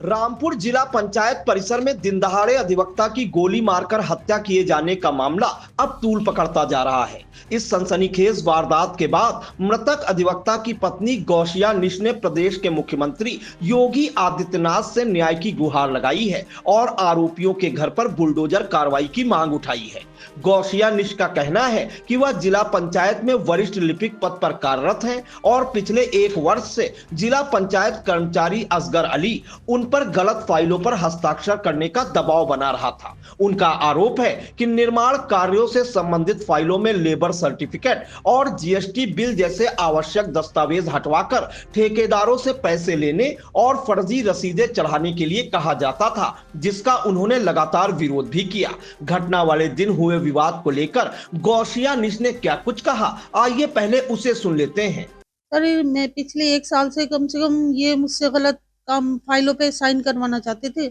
रामपुर जिला पंचायत परिसर में दिनदहाड़े अधिवक्ता की गोली मारकर हत्या किए जाने का मामला अब तूल पकड़ता जा रहा है। इस सनसनीखेज वारदात के बाद मृतक अधिवक्ता की पत्नी गौशिया निश ने प्रदेश के मुख्यमंत्री योगी आदित्यनाथ से न्याय की गुहार लगाई है और आरोपियों के घर पर बुलडोजर कार्रवाई की मांग उठाई है। गौशिया निश का कहना है कि वह जिला पंचायत में वरिष्ठ लिपिक पद पर कार्यरत हैं और पिछले 1 वर्ष से जिला पंचायत कर्मचारी असगर अली उन पर गलत फाइलों पर हस्ताक्षर करने का दबाव बना रहा था। उनका आरोप है कि निर्माण कार्यों से संबंधित फाइलों में लेबर सर्टिफिकेट और जीएसटी बिल जैसे आवश्यक दस्तावेज हटवाकर ठेकेदारों से पैसे लेने और फर्जी रसीदें चढ़ाने के लिए कहा जाता था, जिसका उन्होंने लगातार विरोध भी किया। घटना वाले दिन हुए विवाद को लेकर गौशिया निश ने क्या कुछ कहा, आइए पहले उसे सुन लेते हैं। अरे मैं पिछले 1 साल से कम ये मुझसे गलत काम फाइलों पे साइन करवाना चाहते थे,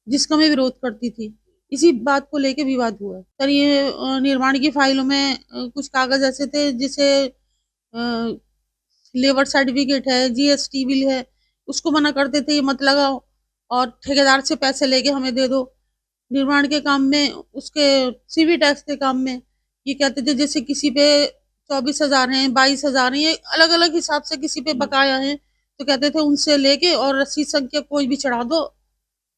जिसका मैं विरोध करती थी। इसी बात को लेके विवाद हुआ। सर ये निर्माण की फाइलों में कुछ कागज ऐसे थे जिसे लेबर सर्टिफिकेट है, जीएसटी बिल है, उसको मना करते थे ये मत लगाओ और ठेकेदार से पैसे लेके हमें दे दो। निर्माण के काम में उसके सीवी टैक्स के काम में ये कहते थे जैसे किसी पे 24,000 हैं, 22,000 हैं, ये अलग अलग हिसाब से किसी पे बकाया है तो कहते थे उनसे लेके और रसीद संख्या कोई भी चढ़ा दो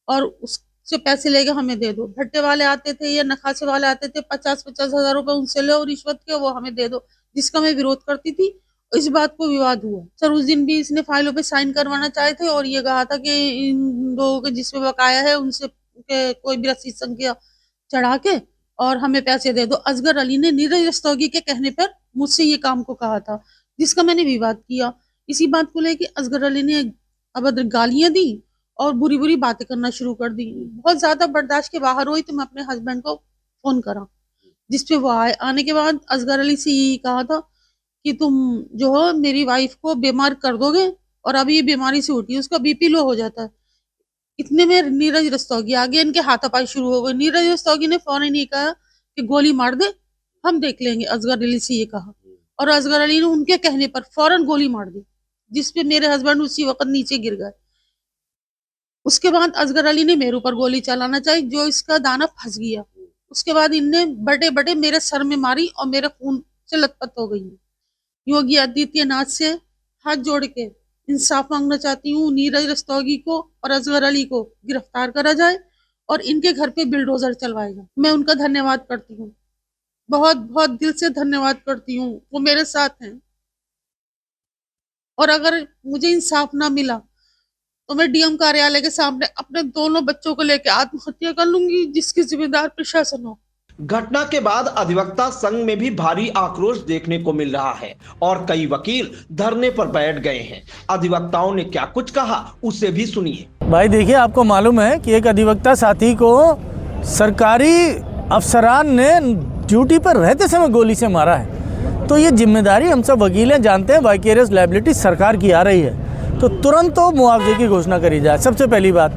और उससे पैसे लेके हमें दे दो। भट्टे वाले आते थे या नखासे वाले आते थे, 50-50 हजार रुपए उनसे लो और रिश्वत के वो हमें दे दो, जिसका मैं विरोध करती थी। इस बात को विवाद हुआ। सर उस दिन भी इसने फाइलों पे साइन करवाना चाहे थे और ये कहा था कि इन लोगों के जिसमें बकाया है उनसे कोई भी रसीद संख्या चढ़ा के और हमें पैसे दे दो। असगर अली ने नीरज रस्तोगी के कहने पर मुझसे ये काम को कहा था, जिसका मैंने विवाद किया। इसी बात को लेके असगर अली ने अभद्र गालियां दी और बुरी बुरी बातें करना शुरू कर दी। बहुत ज्यादा बर्दाश्त के बाहर हुई तो मैं अपने हस्बैंड को फोन करा, जिसपे वो आए। आने के बाद असगर अली से यही कहा था कि तुम जो हो मेरी वाइफ को बीमार कर दोगे और अभी ये बीमारी से उठी, उसका बीपी लो हो जाता है। इतने में नीरज रस्तोगी आ गए, इनके हाथापाई शुरू हो गए। नीरज रस्तोगी ने फौरन ही कहा कि गोली मार दे, हम देख लेंगे। असगर अली से ये कहा और असगर अली ने उनके कहने पर फौरन गोली मार दी, जिसपे मेरे हस्बैंड उसी वक्त नीचे गिर गए। उसके बाद असगर अली ने मेरे ऊपर गोली चलाना चाहिए, जो इसका दाना फंस गया। उसके बाद इनने बड़े बड़े मेरे सर में मारी और मेरे खून से लथपथ हो गई। योगी आदित्यनाथ से हाथ जोड़ के इंसाफ मांगना चाहती हूँ। नीरज रस्तोगी को और असगर अली को गिरफ्तार करा जाए और इनके घर पे बिल्डोजर चलवाएगा। मैं उनका धन्यवाद करती हूँ, बहुत बहुत दिल से धन्यवाद करती हूँ। वो मेरे साथ हैं और अगर मुझे इंसाफ ना मिला तो मैं डीएम कार्यालय के सामने अपने दोनों बच्चों को लेकर आत्महत्या कर लूंगी, जिसकी जिम्मेदार प्रशासन हो। घटना के बाद अधिवक्ता संघ में भी भारी आक्रोश देखने को मिल रहा है और कई वकील धरने पर बैठ गए हैं। अधिवक्ताओं ने क्या कुछ कहा उसे भी सुनिए। भाई देखिए, आपको मालूम है कि एक अधिवक्ता साथी को सरकारी अफसरान ने ड्यूटी पर रहते समय गोली से मारा है, तो ये जिम्मेदारी हम सब वकील जानते हैं। वाइकेरियस लायबिलिटी सरकार की आ रही है तो तुरंत तो मुआवजे की घोषणा करी जाए, सबसे पहली बात।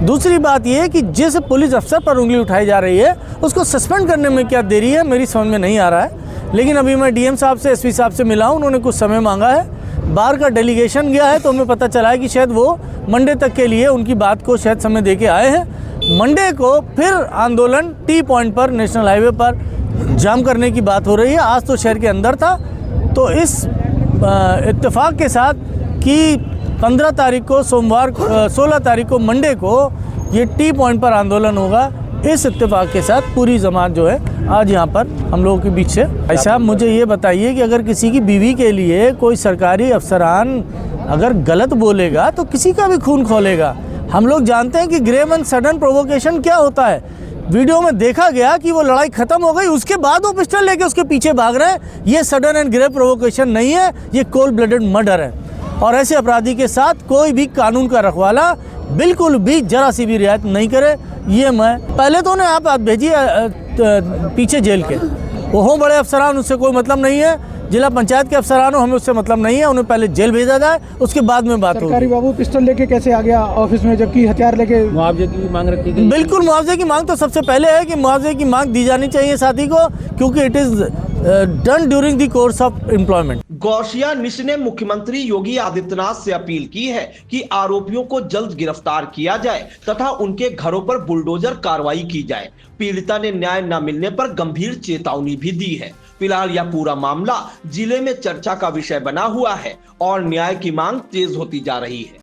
दूसरी बात यह कि जिस पुलिस अफसर पर उंगली उठाई जा रही है उसको सस्पेंड करने में क्या देरी है, मेरी समझ में नहीं आ रहा है। लेकिन अभी मैं डीएम साहब से, एसपी साहब से मिला हूँ, उन्होंने कुछ समय मांगा है। बाहर का डेलीगेशन गया है तो हमें पता चला है कि शायद वो मंडे तक के लिए उनकी बात को शायद समय दे के आए हैं। मंडे को फिर आंदोलन टी पॉइंट पर, नेशनल हाईवे पर जाम करने की बात हो रही है। आज तो शहर के अंदर था, तो इस इत्तेफाक के साथ कि 15 तारीख को सोमवार, 16 तारीख को मंडे को ये टी पॉइंट पर आंदोलन होगा। इस इत्तेफाक के साथ पूरी जमात जो है आज यहाँ पर हम लोगों के बीच से। भाई साहब मुझे ये बताइए कि अगर किसी की बीवी के लिए कोई सरकारी अफसरान अगर गलत बोलेगा तो किसी का भी खून खोलेगा। हम लोग जानते हैं कि ग्रेव एंड सडन प्रोवोकेशन क्या होता है। वीडियो में देखा गया कि वो लड़ाई खत्म हो गई, उसके बाद वो पिस्टल लेके उसके पीछे भाग रहे हैं। ये सडन एंड ग्रेव प्रोवोकेशन नहीं है, ये कोल्ड ब्लडेड मर्डर है। और ऐसे अपराधी के साथ कोई भी कानून का रखवाला बिल्कुल भी जरा सी भी रियायत नहीं करे। ये मैं पहले तो उन्हें आप भेजिए पीछे जेल के, वो हों बड़े अफसरान, उससे कोई मतलब नहीं है। जिला पंचायत के अफसरान हो, हमें उससे मतलब नहीं है। उन्हें पहले जेल भेजा जाए, उसके बाद में बात होगी। सरकारी बाबू पिस्टल लेके कैसे आ गया ऑफिस में, जबकि हथियार लेके? मुआवजे की मांग रखी गई। बिल्कुल, मुआवजे की मांग तो सबसे पहले है कि मुआवजे की मांग दी जानी चाहिए साथी को, क्योंकि it is done during the course of employment. गौशिया निश ने मुख्यमंत्री योगी आदित्यनाथ से अपील की है कि आरोपियों को जल्द गिरफ्तार किया जाए तथा उनके घरों पर बुलडोजर कार्रवाई की जाए। पीड़िता ने न्याय न मिलने पर गंभीर चेतावनी भी दी है। फिलहाल यह पूरा मामला जिले में चर्चा का विषय बना हुआ है और न्याय की मांग तेज होती जा रही है।